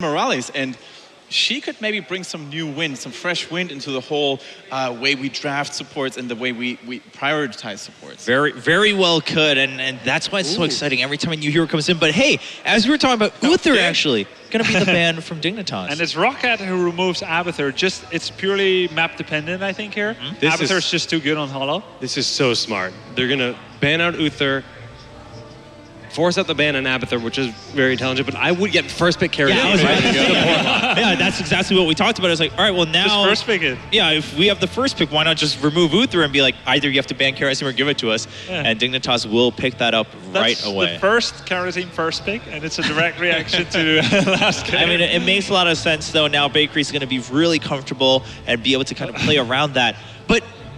Morales, and she could maybe bring some new wind, some fresh wind into the whole way we draft supports and the way we prioritize supports. Very well could, and that's why it's so exciting every time a new hero comes in. But hey, as we were talking about, Uther actually going to be the ban from Dignitas. And it's ROCCAT who removes Abathur. It's purely map dependent, I think, here. Abathur's just too good on Hollow. This is so smart. They're going to ban out Uther, force out the ban on Abathur, which is very intelligent, but I would get first pick carry. Yeah, that's exactly what we talked about. I was like, all right, well now... Just first pick it. Yeah, if we have the first pick, why not just remove Uther and be like, either you have to ban Karasim or give it to us, and Dignitas will pick that up right away. That's the first Karasim first pick, and it's a direct reaction to last game. I mean, it makes a lot of sense, though. Now Bakery's going to be really comfortable and be able to kind of play around that.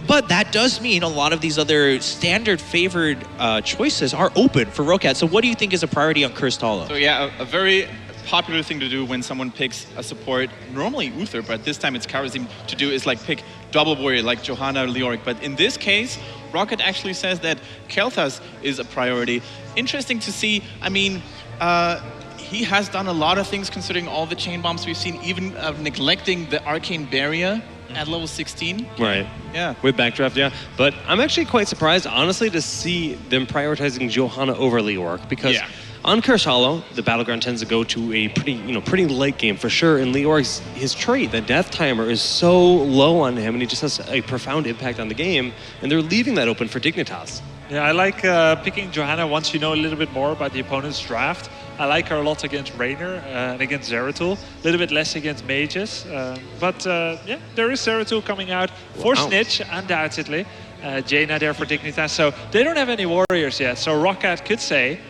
But that does mean a lot of these other standard favored choices are open for ROCCAT. So what do you think is a priority on Cursed Hollow? So yeah, a very popular thing to do when someone picks a support, normally Uther, but this time it's Karasim, to do is like pick double warrior like Johanna or Leoric. But in this case, ROCCAT actually says that Kel'Thas is a priority. Interesting to see. I mean, he has done a lot of things considering all the chain bombs we've seen, even neglecting the arcane barrier at level 16. Right. Yeah. With backdraft, yeah. But I'm actually quite surprised, honestly, to see them prioritizing Johanna over Leoric, because on Cursed Hollow, the battleground tends to go to a pretty late game for sure. And Leoric's his trait, the death timer, is so low on him, and he just has a profound impact on the game. And they're leaving that open for Dignitas. Yeah, I like picking Johanna once you know a little bit more about the opponent's draft. I like her a lot against Raynor and against Zeratul. A little bit less against mages. But yeah, there is Zeratul coming out for Snitch, undoubtedly. Jaina there for Dignitas. So they don't have any warriors yet. So ROCCAT could say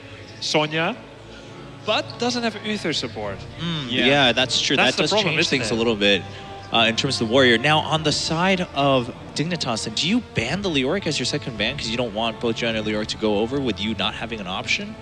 Sonya, but doesn't have Uther support. Yeah, that's true. That's that does change things a little bit in terms of the warrior. Now, on the side of Dignitas, do you ban the Leoric as your second ban because you don't want both Jaina and Leoric to go over with you not having an option?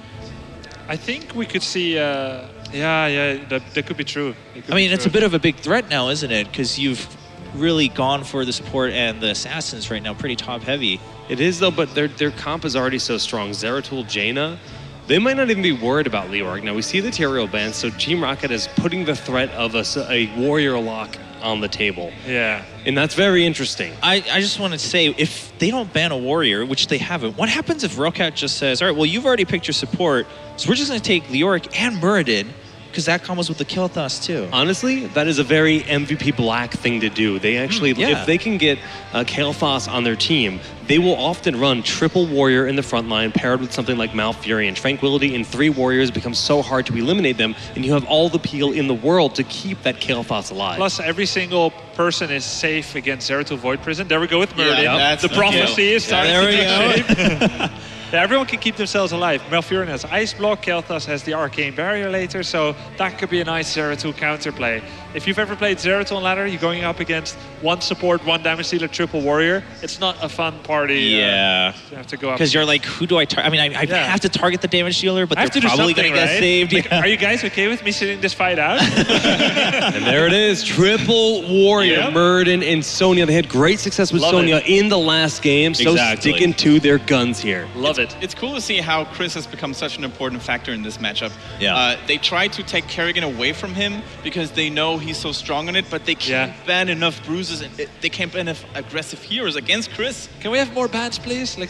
I think we could see, that could be true. I mean, it's a bit of a big threat now, isn't it? Because you've really gone for the support and the assassins right now, pretty top heavy. It is though, but their comp is already so strong. Zeratul, Jaina, they might not even be worried about Leoric. Now we see the Tyrael ban, so Team ROCCAT is putting the threat of a warrior lock on the table. Yeah. And that's very interesting. I just want to say, if they don't ban a warrior, which they haven't, what happens if ROCCAT just says, all right, well, you've already picked your support, so we're just going to take Leoric and Muradin, because that combos with the Kel'Thas too. Honestly, that is a very MVP Black thing to do. They actually, if they can get Kel'Thas on their team, they will often run triple warrior in the front line paired with something like Malfury and Tranquility, and 3 warriors becomes so hard to eliminate them, and you have all the peel in the world to keep that Kel'Thas alive. Plus, every single person is safe against Zeratul Void Prison. There we go with Muradin. The prophecy is starting to take shape. Yeah, everyone can keep themselves alive. Malfurion has Ice Block, Kel'Thas has the Arcane Barrier later, so that could be a nice Zeratul counterplay. If you've ever played Zeratul on ladder, you're going up against 1 support, 1 damage dealer, triple warrior. It's not a fun party. Yeah. You have to go up. Because you're like, who do I target? I mean, I have to target the damage dealer, but they're probably going to get saved. Like, are you guys okay with me sitting this fight out? And there it is, triple warrior, Muradin and Sonya. They had great success with Sonya in the last game, so sticking to their guns here. Love it. It's cool to see how Chris has become such an important factor in this matchup. Yeah. They try to take Kerrigan away from him because they know he's so strong in it, but they can't ban enough bruises and they can't ban enough aggressive heroes against Chris. Can we have more bans, please? Like,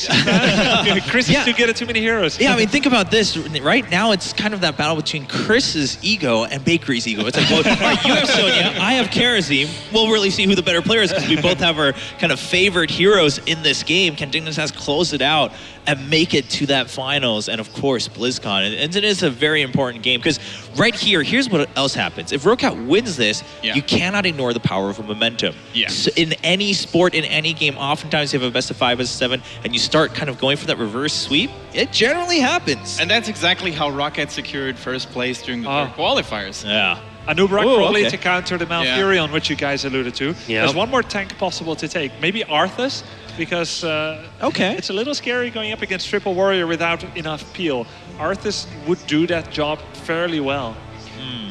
Chris is too good at too many heroes. Yeah, I mean, think about this. Right now, it's kind of that battle between Chris's ego and Bakery's ego. It's like, well, all right, you have Sonya, I have Karasim. We'll really see who the better player is because we both have our kind of favorite heroes in this game. Can Dignitas close it out and make it to that finals? And of course, BlizzCon. And it is a very important game because right here, here's what else happens. If ROCCAT wins this, you cannot ignore the power of a momentum. So in any sport, in any game, oftentimes you have a best of 5, best of 7, and you start kind of going for that reverse sweep. It generally happens. And that's exactly how ROCCAT secured first place during the third qualifiers. Yeah. Anubrak probably to counter the Malfurion, which you guys alluded to. There's one more tank possible to take. Maybe Arthas, because it's a little scary going up against triple warrior without enough peel. Arthas would do that job fairly well.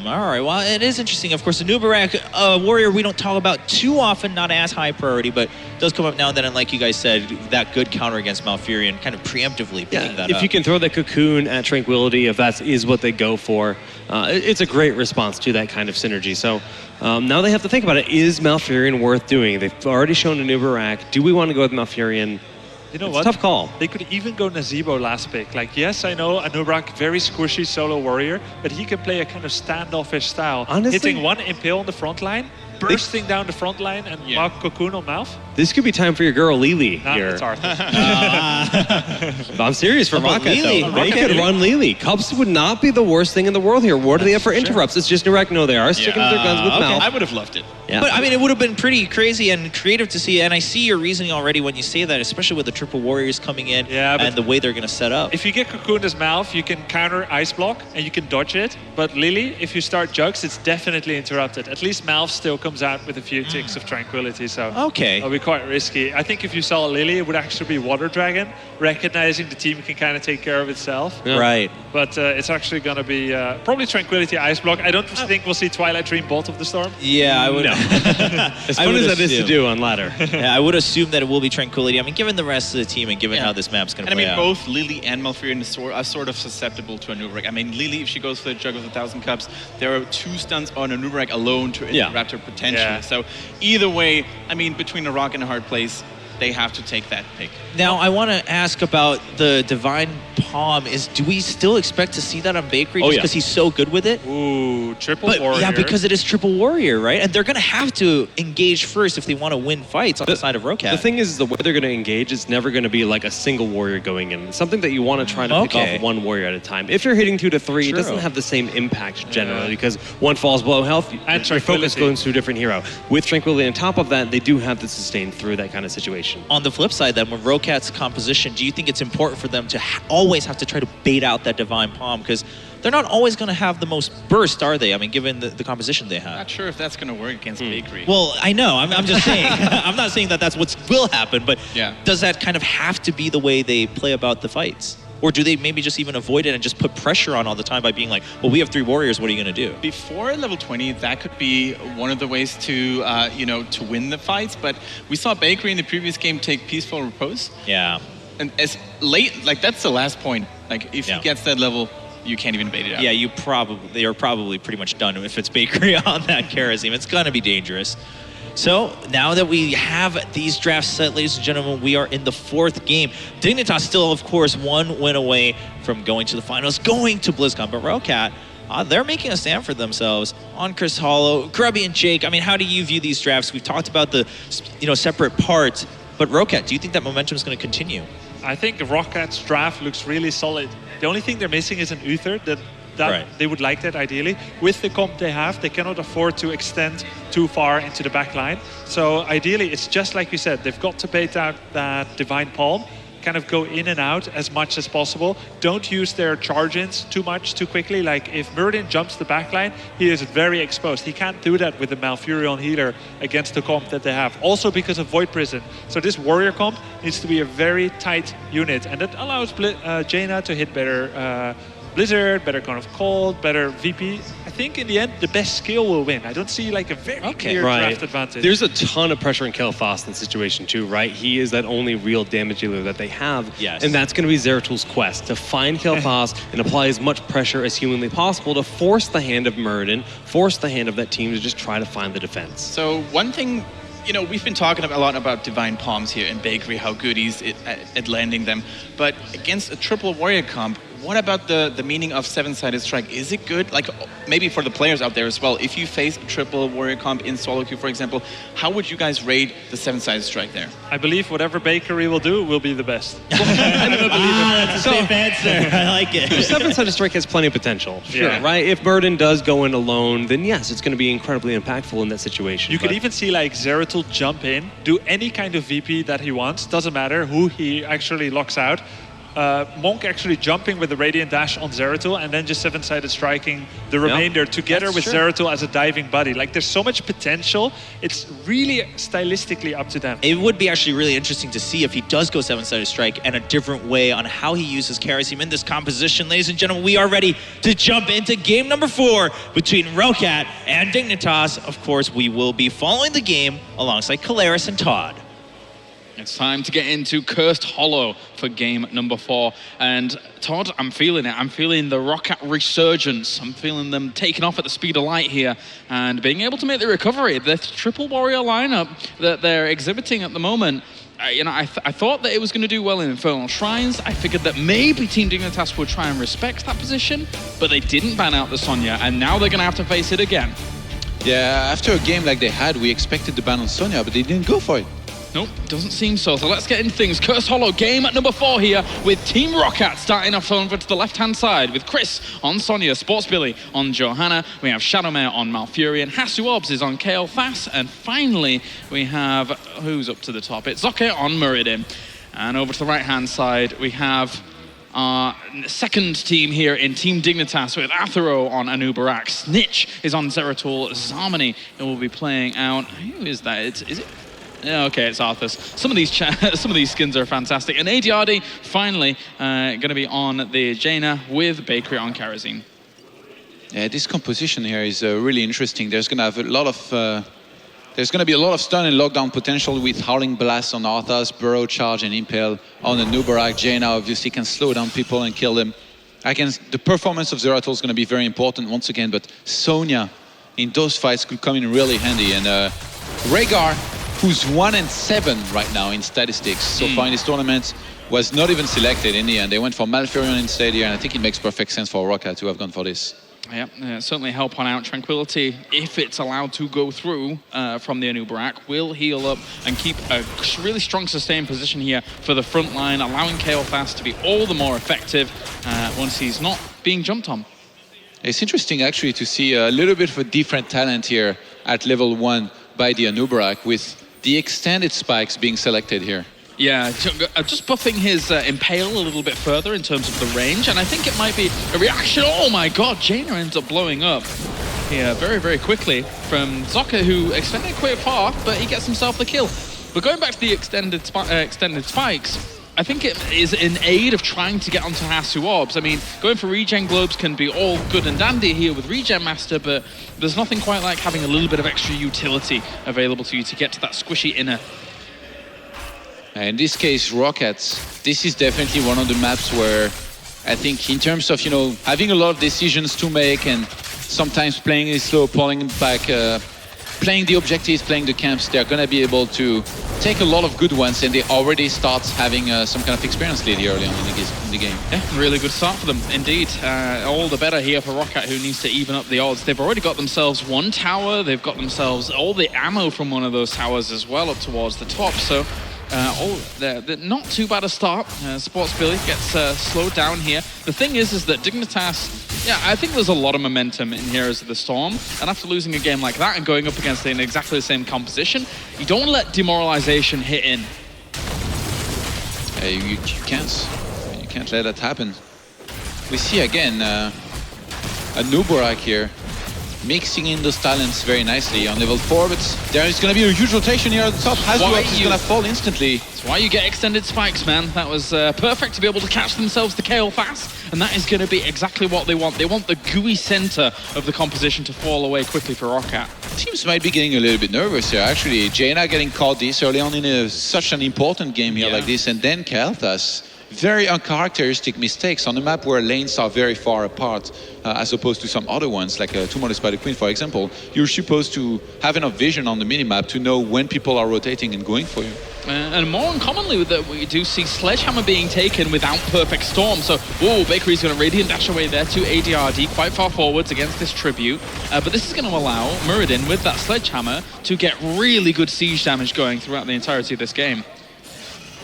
All right. Well, it is interesting. Of course, the Nubarak warrior we don't talk about too often, not as high priority, but does come up now and then. And like you guys said, that good counter against Malfurion, kind of preemptively picking that up. If you can throw the cocoon at Tranquility, if that is what they go for, it's a great response to that kind of synergy. So now they have to think about it. Is Malfurion worth doing? They've already shown a Nubarak. Do we want to go with Malfurion? You know it's what? a tough call. They could even go Nazebo last pick. Like, yes, I know Anubrak, very squishy solo warrior, but he can play a kind of standoffish style. Honestly, hitting one impale on the front line, bursting down the front line, and mark cocoon on mouth. This could be time for your girl Lily Nah, here. it's Arthur. I'm serious for about ROCCAT Lily? though. They Okay. could run Lily. Cups would not be the worst thing in the world here. What do they have for interrupts? It's just Nubarak. No, they are sticking to their guns with Mal. I would have loved it. Yeah. But I mean, it would have been pretty crazy and creative to see. And I see your reasoning already when you say that, especially with the triple warriors coming in and the way they're going to set up. If you get cocoon as mouth, you can counter ice block and you can dodge it. But Lily, if you start jugs, it's definitely interrupted. At least mouth still comes out with a few ticks of tranquility. So Okay. it'll be quite risky. I think if you saw Lily, it would actually be Water Dragon, recognizing the team can kind of take care of itself. Yeah. Right. But it's actually going to be probably Tranquility Ice Block. I don't think we'll see Twilight Dream Bolt of the Storm. Yeah, I would. As fun as that is to do on ladder. Yeah, I would assume that it will be Tranquility. I mean, given the rest of the team and given how this map's going to And play I mean, out. both Lily and Malfurion are sort of susceptible to a Nubarak. I mean, Lily, if she goes for the Jug of 1,000 Cups, there are 2 stuns on a Nubarak alone to interrupt her potentially. Yeah. So either way, I mean, between a rock and a hard place, they have to take that pick. Now, I want to ask about the Divine Palm. Do we still expect to see that on Bakery just because he's so good with it? Ooh, triple warrior. Yeah, because it is triple warrior, right? And they're going to have to engage first if they want to win fights on the side of ROCCAT. The thing is, the way they're going to engage is never going to be like a single warrior going in. It's something that you want to try to pick off one warrior at a time. If you're hitting 2 to 3, it doesn't have the same impact generally because one falls below health and your focus goes to a different hero. With Tranquility on top of that, they do have to sustain through that kind of situation. On the flip side, then, with ROCCAT's composition, do you think it's important for them to always have to try to bait out that Divine Palm? Because they're not always going to have the most burst, are they? I mean, given the composition they have. Not sure if that's going to work against Bakery. Well, I know. I'm just saying. I'm not saying that that's what will happen, but Yeah. does that kind of have to be the way they play about the fights? Or do they maybe just even avoid it and just put pressure on all the time by being like, well, we have 3 warriors, what are you going to do? Before level 20, that could be one of the ways to, to win the fights. But we saw Bakery in the previous game take Peaceful Repose. Yeah. And as late, like that's the last point. Like if he gets that level, you can't even bait it out. Yeah, they are probably pretty much done if it's Bakery on that Karazim. It's going to be dangerous. So now that we have these drafts set, ladies and gentlemen, we are in the 4th game. Dignitas still, of course, 1 win away from going to the finals, going to BlizzCon. But ROCCAT, they're making a stand for themselves on Chris Hollow, Grubby, and Jake. I mean, how do you view these drafts? We've talked about the separate parts, but ROCCAT, do you think that momentum is going to continue? I think ROCCAT's draft looks really solid. The only thing they're missing is an Uther that they would like that ideally. With the comp they have, they cannot afford to extend too far into the back line. So ideally, it's just like you said, they've got to bait out that Divine Palm, kind of go in and out as much as possible. Don't use their charge-ins too much, too quickly. Like if Murden jumps the backline, he is very exposed. He can't do that with the Malfurion healer against the comp that they have. Also because of Void Prison. So this warrior comp needs to be a very tight unit. And that allows Jaina to hit better Blizzard, better Cone of Cold, better VP. I think in the end, the best skill will win. I don't see like a very clear draft advantage. There's a ton of pressure in Kel'Thas in the situation too, right? He is that only real damage dealer that they have. Yes. And that's going to be Zeratul quest, to find Kel'Thas and apply as much pressure as humanly possible to force the hand of Murden, force the hand of that team to just try to find the defense. So one thing, we've been talking a lot about Divine Palms here in Bakery, how good he's at landing them. But against a triple warrior comp, what about the meaning of 7-sided strike? Is it good? Like maybe for the players out there as well, if you face a triple warrior comp in solo queue, for example, how would you guys rate the 7-sided strike there? I believe whatever Bakery will do will be the best. That's a safe answer. I like it. 7-sided strike has plenty of potential, right? If Murden does go in alone, then yes, it's going to be incredibly impactful in that situation. You could even see like Zeratul jump in, do any kind of VP that he wants, doesn't matter who he actually locks out. Monk actually jumping with the Radiant Dash on Zeratul and then just 7-sided striking the remainder together That's with true. Zeratul as a diving buddy. Like, there's so much potential. It's really stylistically up to them. It would be actually really interesting to see if he does go 7-sided strike and a different way on how he uses Karasim in this composition. Ladies and gentlemen, we are ready to jump into game number 4 between ROCCAT and Dignitas. Of course, we will be following the game alongside Kalaris and Todd. It's time to get into Cursed Hollow for game number 4. And Todd, I'm feeling it. I'm feeling the ROCCAT resurgence. I'm feeling them taking off at the speed of light here and being able to make the recovery. The triple warrior lineup that they're exhibiting at the moment, I thought that it was going to do well in Infernal Shrines. I figured that maybe Team Dignitas would try and respect that position, but they didn't ban out the Sonya, and now they're going to have to face it again. Yeah, after a game like they had, we expected the ban on Sonya, but they didn't go for it. Nope, doesn't seem so. So let's get into things. Cursed Hollow game at number 4 here with Team ROCCAT starting off over to the left-hand side with Chris on Sonya, Sports Billy on Johanna. We have Shadowmare on Malfurion. Hasu Obs is on Kael Fass. And finally, we have, who's up to the top? It's Zokke on Muradin. And over to the right-hand side, we have our second team here in Team Dignitas with Athero on Anubarak. Snitch is on Zeratul. Zarmony will be playing out. Who is that? Is it? Yeah, okay, it's Arthas. Some of these skins are fantastic. And ADRD finally going to be on the Jaina with Bakery on Kerosene. Yeah, this composition here is really interesting. There's going to have a lot of there's going to be a lot of stun and lockdown potential with Howling Blast on Arthas, Burrow Charge and Impale on the Nubarak. Jaina obviously can slow down people and kill them. Again, the performance of Zeratul is going to be very important once again, but Sonya in those fights could come in really handy. And Rhaegar, who's 1-7 right now in statistics so far in this tournament, was not even selected in the end. They went for Malfurion instead here, and I think it makes perfect sense for ROCCAT to have gone for this. Yeah, certainly help on out. Tranquility, if it's allowed to go through from the Anubarak, will heal up and keep a really strong sustained position here for the front line, allowing Kael Fass to be all the more effective once he's not being jumped on. It's interesting actually to see a little bit of a different talent here at level 1 by the Anubarak with the extended spikes being selected here. Yeah, just buffing his Impale a little bit further in terms of the range, and I think it might be a reaction. Oh my god, Jaina ends up blowing up here very, very quickly from Zokke, who extended quite far, but he gets himself the kill. But going back to the extended spikes, I think it is in aid of trying to get onto Hasu Orbs. I mean, going for regen globes can be all good and dandy here with Regen Master, but there's nothing quite like having a little bit of extra utility available to you to get to that squishy inner. In this case, ROCCAT, this is definitely one of the maps where I think in terms of, having a lot of decisions to make and sometimes playing it slow, pulling back, playing the objectives, playing the camps, they're going to be able to take a lot of good ones, and they already start having some kind of experience lead early on in the game. Yeah, really good start for them, indeed. All the better here for ROCCAT, who needs to even up the odds. They've already got themselves one tower. They've got themselves all the ammo from one of those towers as well up towards the top. So they're not too bad a start. Sports Billy gets slowed down here. The thing is that Dignitas, yeah, I think there's a lot of momentum in Heroes of the Storm, and after losing a game like that and going up against it in exactly the same composition, you don't let demoralization hit in. You can't let that happen. We see again a Nubarak here, mixing in those talents very nicely on level 4, but there is going to be a huge rotation here at the top. Hasu is going to fall instantly. That's why you get extended spikes, man. That was perfect to be able to catch themselves the Kael Fass, and that is going to be exactly what they want. They want the gooey center of the composition to fall away quickly for ROCCAT. Teams might be getting a little bit nervous here, actually. Jaina getting caught this early on in such an important game here like this, and then Kael Fass. Very uncharacteristic mistakes on a map where lanes are very far apart, as opposed to some other ones, like Tomorrow's by the Queen, for example. You're supposed to have enough vision on the minimap to know when people are rotating and going for you. And more uncommonly, we do see Sledgehammer being taken without Perfect Storm. So, Bakery's going to Radiant Dash away there to ADRD, quite far forwards against this Tribute. But this is going to allow Muradin, with that Sledgehammer, to get really good siege damage going throughout the entirety of this game.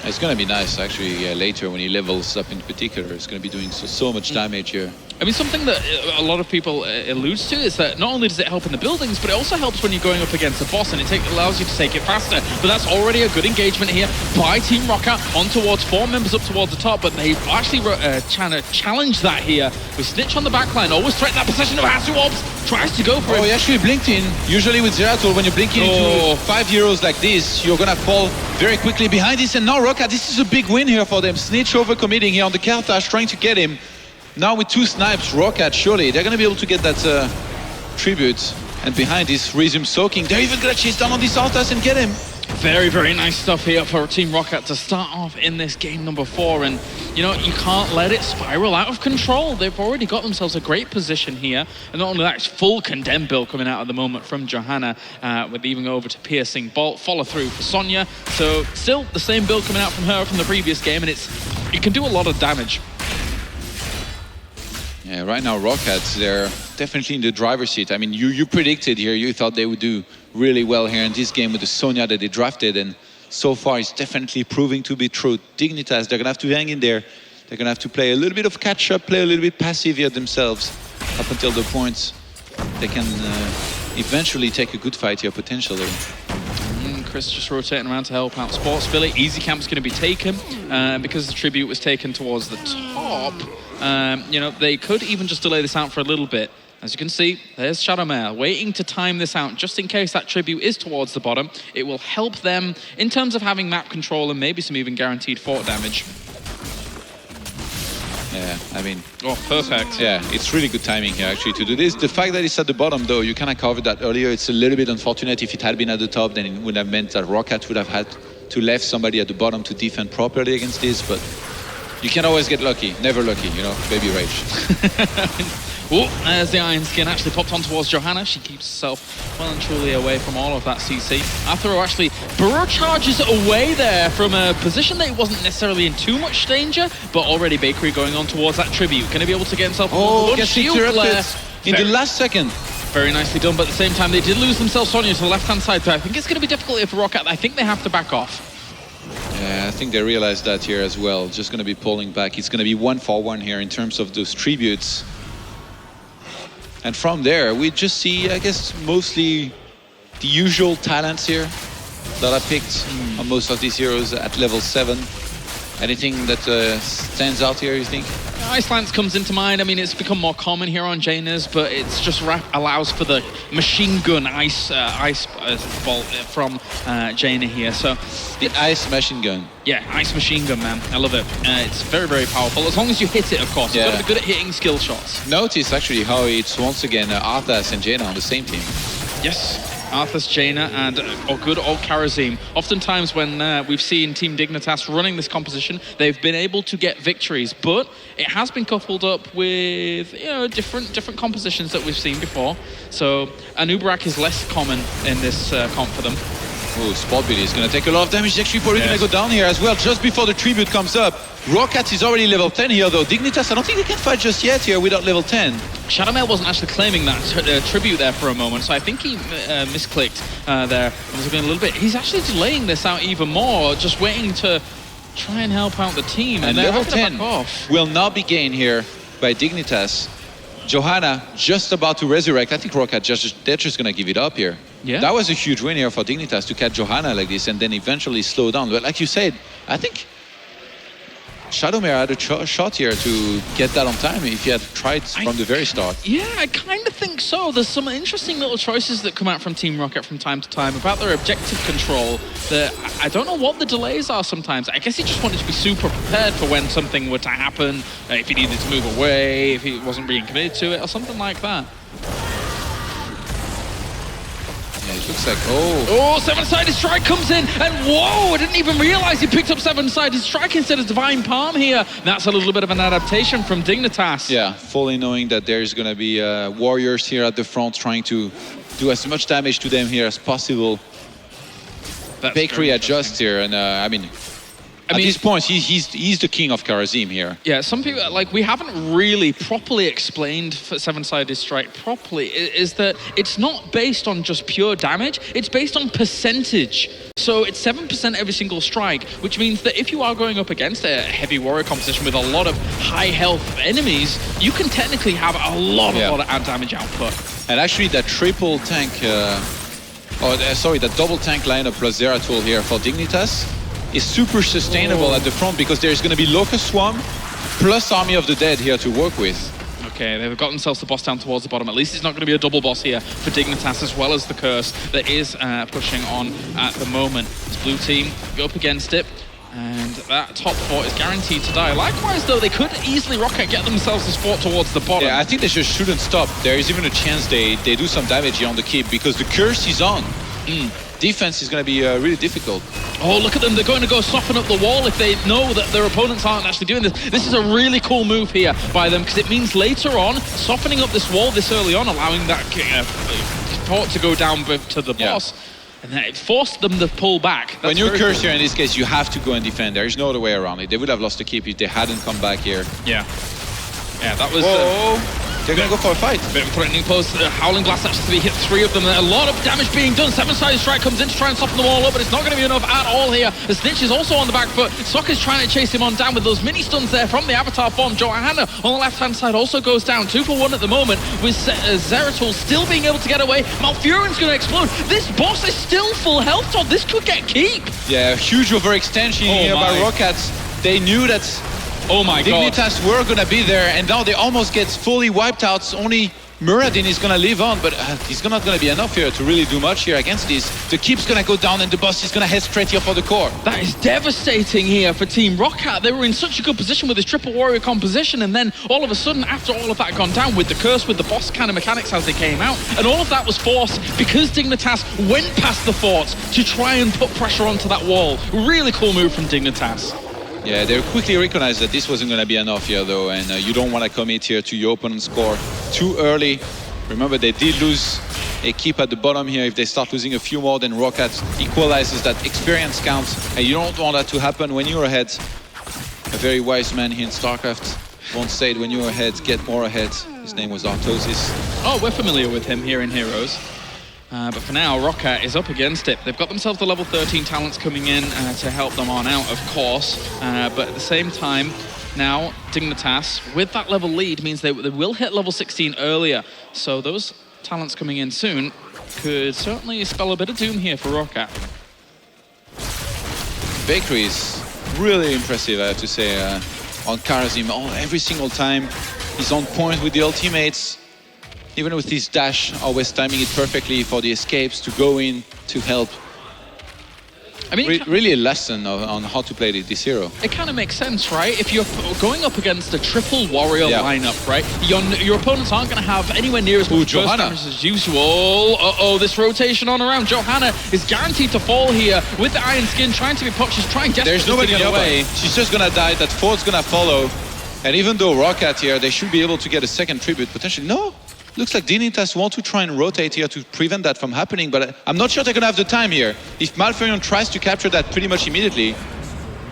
It's going to be nice, actually, later when he levels up in particular. It's going to be doing so much damage here. I mean, something that a lot of people alludes to is that not only does it help in the buildings, but it also helps when you're going up against a boss, and it allows you to take it faster. But that's already a good engagement here by Team ROCCAT on towards 4 members up towards the top, but they've actually trying to challenge that here with Snitch on the backline, always threaten that possession of Hasu Orbs, tries to go for it. Oh, he actually blinked in. Usually with Zeratul, when you're blinking into 5 heroes like this, you're gonna fall very quickly behind this, and now ROCCAT, this is a big win here for them. Snitch overcommitting here on the Karthage, trying to get him. Now with 2 snipes, ROCCAT, surely they're going to be able to get that tribute. And behind this, Resume soaking. They're even going to chase down on this Arthas and get him. Very, very nice stuff here for Team ROCCAT to start off in this game number 4. And, you know, you can't let it spiral out of control. They've already got themselves a great position here. And not only that, it's full Condemn build coming out at the moment from Johanna, with even over to Piercing Bolt. Follow through for Sonya. So still the same build coming out from her from the previous game. And it can do a lot of damage. Yeah, right now ROCCAT, they're definitely in the driver's seat. I mean, you predicted here, you thought they would do really well here in this game with the Sonya that they drafted, and so far it's definitely proving to be true. Dignitas, they're gonna have to hang in there. They're gonna have to play a little bit of catch-up, play a little bit passive here themselves, up until the point they can eventually take a good fight here, potentially. Chris just rotating around to help out Sports Billy. Easy Camp's going to be taken because the tribute was taken towards the top. You know, they could even just delay this out for a little bit. As you can see, there's Shadowmare waiting to time this out just in case that tribute is towards the bottom. It will help them in terms of having map control and maybe some even guaranteed fort damage. Yeah, I mean... Oh, perfect. Yeah, it's really good timing here, actually, to do this. The fact that it's at the bottom, though, you kind of covered that earlier. It's a little bit unfortunate. If it had been at the top, then it would have meant that ROCCAT would have had to left somebody at the bottom to defend properly against this, but you can always get lucky. Never lucky, you know, baby rage. Oh, there's the Iron Skin actually popped on towards Johanna. She keeps herself well and truly away from all of that CC. Athero actually burrow charges away there from a position that he wasn't necessarily in too much danger, but already Bakery going on towards that tribute. Going to be able to get himself one shield flare. In the last second. Very nicely done, but at the same time they did lose themselves Sonya to the left-hand side, so I think it's going to be difficult here for ROCCAT. I think they have to back off. Yeah, I think they realized that here as well. Just going to be pulling back. It's going to be 1-for-1 here in terms of those tributes. And from there, we just see, I guess, mostly the usual talents here that I picked on most of these heroes at level 7. Anything that stands out here, you think? Ice Lance comes into mind. I mean, it's become more common here on Jaina's, but it's just allows for the machine gun ice bolt from Jaina here. So the ice machine gun. Yeah, ice machine gun, man. I love it. It's very, very powerful. As long as you hit it, of course. Yeah. You've got to be good at hitting skill shots. Notice actually how it's once again Arthas and Jaina on the same team. Yes. Arthas, Jaina, and good old Karazim. Oftentimes when we've seen Team Dignitas running this composition, they've been able to get victories, but it has been coupled up with, you know, different compositions that we've seen before. So Anubarak is less common in this comp for them. Oh, Spot Billy is going to take a lot of damage. He's actually probably going to go down here as well, just before the tribute comes up. ROCCAT is already level 10 here, though. Dignitas, I don't think they can fight just yet here without level 10. Shadowmare wasn't actually claiming that tribute there for a moment, so I think he misclicked there. I was looking a little bit. He's actually delaying this out even more, just waiting to try and help out the team. And level 10 will not be gained here by Dignitas. Johanna just about to resurrect. I think ROCCAT, they're just going to give it up here. Yeah. That was a huge win here for Dignitas to catch Johanna like this and then eventually slow down. But like you said, I think Shadowmare had a shot here to get that on time if he had tried from the very start. Yeah, I kind of think so. There's some interesting little choices that come out from Team ROCCAT from time to time about their objective control that I don't know what the delays are sometimes. I guess he just wanted to be super prepared for when something were to happen, if he needed to move away, if he wasn't being committed to it, or something like that. Yeah, it looks like, Oh, seven-sided strike comes in, and whoa, I didn't even realize he picked up seven-sided strike instead of Divine Palm here. That's a little bit of an adaptation from Dignitas. Yeah, fully knowing that there's going to be warriors here at the front trying to do as much damage to them here as possible. Bakery adjusts here, and I mean, at this point, he's the king of Karazim here. Yeah, some people, like, we haven't really properly explained for seven-sided strike properly, is that it's not based on just pure damage, it's based on percentage. So it's 7% every single strike, which means that if you are going up against a heavy warrior composition with a lot of high health enemies, you can technically have a lot of damage output. And actually that triple tank, that double tank lineup plus Zeratul here for Dignitas is super sustainable at the front because there's going to be Locust Swarm plus Army of the Dead here to work with. Okay, they've got themselves the boss down towards the bottom. At least it's not going to be a double boss here for Dignitas, as well as the Curse that is pushing on at the moment. This blue team go up against it, and that top 4 is guaranteed to die. Likewise, though, they could easily ROCCAT get themselves the sport towards the bottom. Yeah, I think they just shouldn't stop. There is even a chance they do some damage here on the keep because the Curse is on. Defense is going to be really difficult. Oh, look at them. They're going to go soften up the wall if they know that their opponents aren't actually doing this. This is a really cool move here by them because it means later on, softening up this wall this early on, allowing that port to go down to the boss. And then it forced them to pull back. That's when you're Cursor cool. in this case, you have to go and defend. There's no other way around it. They would have lost the keep if they hadn't come back here. Yeah, that was... They're going to go for a fight. Bit of a threatening pose. Howling Blast actually hit 3 of them. A lot of damage being done. 7-sided strike comes in to try and soften the wall up, but it's not going to be enough at all here. The Snitch is also on the back foot. Sokka's trying to chase him on down with those mini stuns there from the avatar form. Johanna on the left-hand side also goes down. 2 for 1 at the moment, with Zeratul still being able to get away. Malfurion's going to explode. This boss is still full health, Todd. This could get keep. Yeah, huge overextension here by ROCCAT. They knew that Dignitas were going to be there, and now they almost get fully wiped out. Only Muradin is going to live on, but he's not going to be enough here to really do much here against this. The keep's going to go down, and the boss is going to head straight here for the core. That is devastating here for Team ROCCAT. They were in such a good position with this triple warrior composition, and then all of a sudden, after all of that gone down, with the Curse, with the boss kind of mechanics as they came out, and all of that was forced because Dignitas went past the forts to try and put pressure onto that wall. Really cool move from Dignitas. Yeah, they quickly recognized that this wasn't going to be enough here, though, and you don't want to commit here to your opponent's score too early. Remember, they did lose a keep at the bottom here. If they start losing a few more, then ROCCAT equalizes that experience count, and you don't want that to happen when you're ahead. A very wise man here in StarCraft once said, when you're ahead, get more ahead. His name was Artosis. Oh, we're familiar with him here in Heroes. But for now, ROCCAT is up against it. They've got themselves the level 13 talents coming in to help them on out, of course. But at the same time, now Dignitas, with that level lead, means they will hit level 16 earlier. So those talents coming in soon could certainly spell a bit of doom here for ROCCAT. Bakery is really impressive, I have to say, on Karazim. Every single time he's on point with the ultimates. Even with his dash, always timing it perfectly for the escapes to go in to help. I mean, really a lesson on how to play this hero. It kind of makes sense, right? If you're going up against a triple warrior lineup, right? Your opponents aren't going to have anywhere near as much burst damage as usual. This rotation on around. Johanna is guaranteed to fall here with the Iron Skin, trying to be popped. She's trying desperately to get away. She's just going to die. That fort's going to follow. And even though ROCCAT here, they should be able to get a second tribute, potentially. No. Looks like Dignitas want to try and rotate here to prevent that from happening, but I'm not sure they're going to have the time here. If Malfurion tries to capture that pretty much immediately,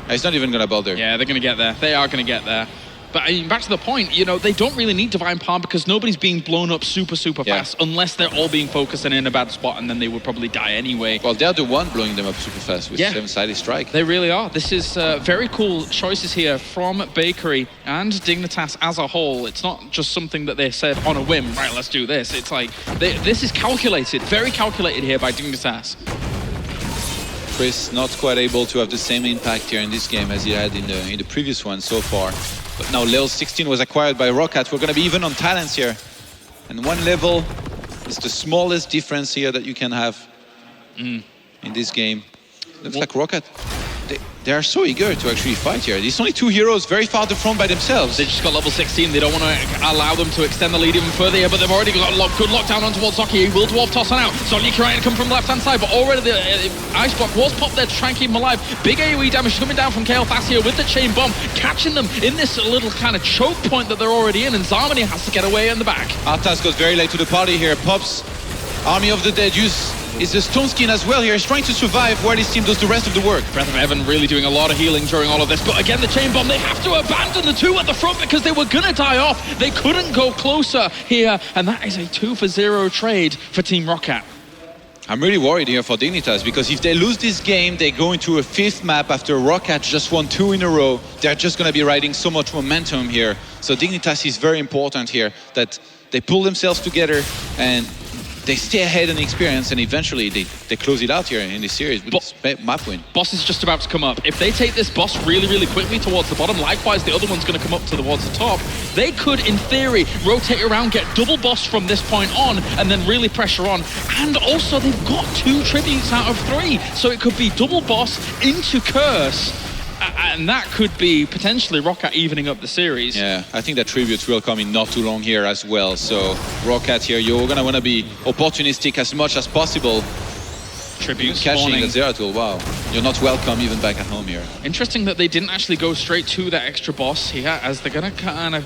he's not even going to bother. Yeah, they're going to get there. They are going to get there. But I mean, back to the point, they don't really need Divine Palm because nobody's being blown up super fast unless they're all being focused and in a bad spot, and then they would probably die anyway. Well, they're the one blowing them up super fast with 7-sided strike. They really are. This is very cool choices here from Bakery and Dignitas as a whole. It's not just something that they said on a whim, right, let's do this. It's like, this is calculated, very calculated here by Dignitas. Chris not quite able to have the same impact here in this game as he had in the previous one so far. But now level 16 was acquired by ROCCAT. We're going to be even on talents here. And 1 level is the smallest difference here that you can have in this game. Looks like ROCCAT, they are so eager to actually fight here. There's only 2 heroes very far the front by themselves. They just got level 16. They don't want to allow them to extend the lead even further here, but they've already got good lockdown on towards Zoki. He will dwarf toss on out. Sonya trying to come from the left-hand side, but already the ice block was popped there to try and keep him alive. Big AoE damage coming down from Kael'thas here with the chain bomb, catching them in this little kind of choke point that they're already in, and Zarmany has to get away in the back. Arthas goes very late to the party here. Pops Army of the Dead is a stone skin as well here. He's trying to survive while his team does the rest of the work. Breath of Heaven really doing a lot of healing during all of this. But again, the chain bomb, they have to abandon the 2 at the front because they were going to die off. They couldn't go closer here. And that is a 2-for-0 trade for Team ROCCAT. I'm really worried here for Dignitas because if they lose this game, they go into a 5th map after ROCCAT just won 2 in a row. They're just going to be riding so much momentum here. So Dignitas is very important here that they pull themselves together and they stay ahead in experience, and eventually they close it out here in this series with this map win. Boss is just about to come up. If they take this boss really, really quickly towards the bottom, likewise the other one's going to come up towards the top, they could, in theory, rotate around, get double boss from this point on, and then really pressure on. And also, they've got 2 tributes out of 3, so it could be double boss into Curse. And that could be potentially ROCCAT evening up the series. Yeah, I think that tributes will come in not too long here as well. So ROCCAT here, you're gonna wanna be opportunistic as much as possible. Tribute Catching spawning. the Zeratul, wow. You're not welcome even back at home here. Interesting that they didn't actually go straight to that extra boss here, as they're gonna kind of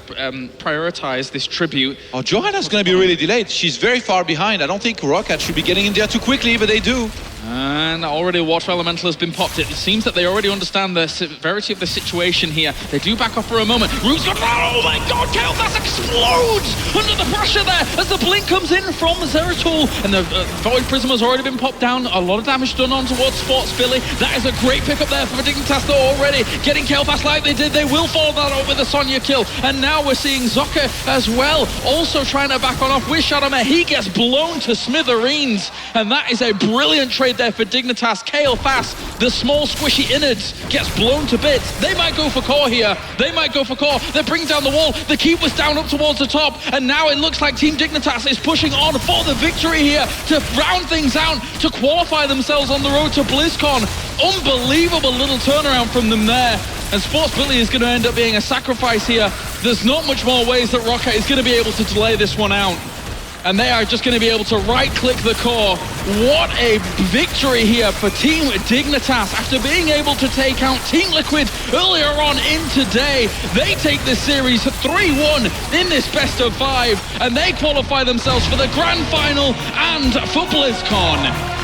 prioritize this tribute. Oh, Johanna's gonna be really delayed. She's very far behind. I don't think ROCCAT should be getting in there too quickly, but they do. And already a Water Elemental has been popped. It seems that they already understand the severity of the situation here. They do back off for a moment. Root's got, oh my god, Kael'thas explodes under the pressure there as the blink comes in from Zeratul. And the Void Prism has already been popped down. A lot of damage done on towards Sports Billy. That is a great pickup there for Dignitas though already. Getting Kael'thas like they did. They will follow that up with a Sonya kill. And now we're seeing Zocca as well, also trying to back on off with Shadowmare. He gets blown to smithereens. And that is a brilliant trade there for Dignitas. Kael'thas, the small squishy innards, gets blown to bits. They might go for core here. They might go for core. They bring down the wall. The keep was down up towards the top. And now it looks like Team Dignitas is pushing on for the victory here to round things out, to qualify themselves on the road to BlizzCon. Unbelievable little turnaround from them there. And Sports Billy is going to end up being a sacrifice here. There's not much more ways that ROCCAT is going to be able to delay this one out. And they are just going to be able to right-click the core. What a victory here for Team Dignitas after being able to take out Team Liquid earlier on in today. They take this series 3-1 in this best of 5, and they qualify themselves for the grand final and for BlizzCon.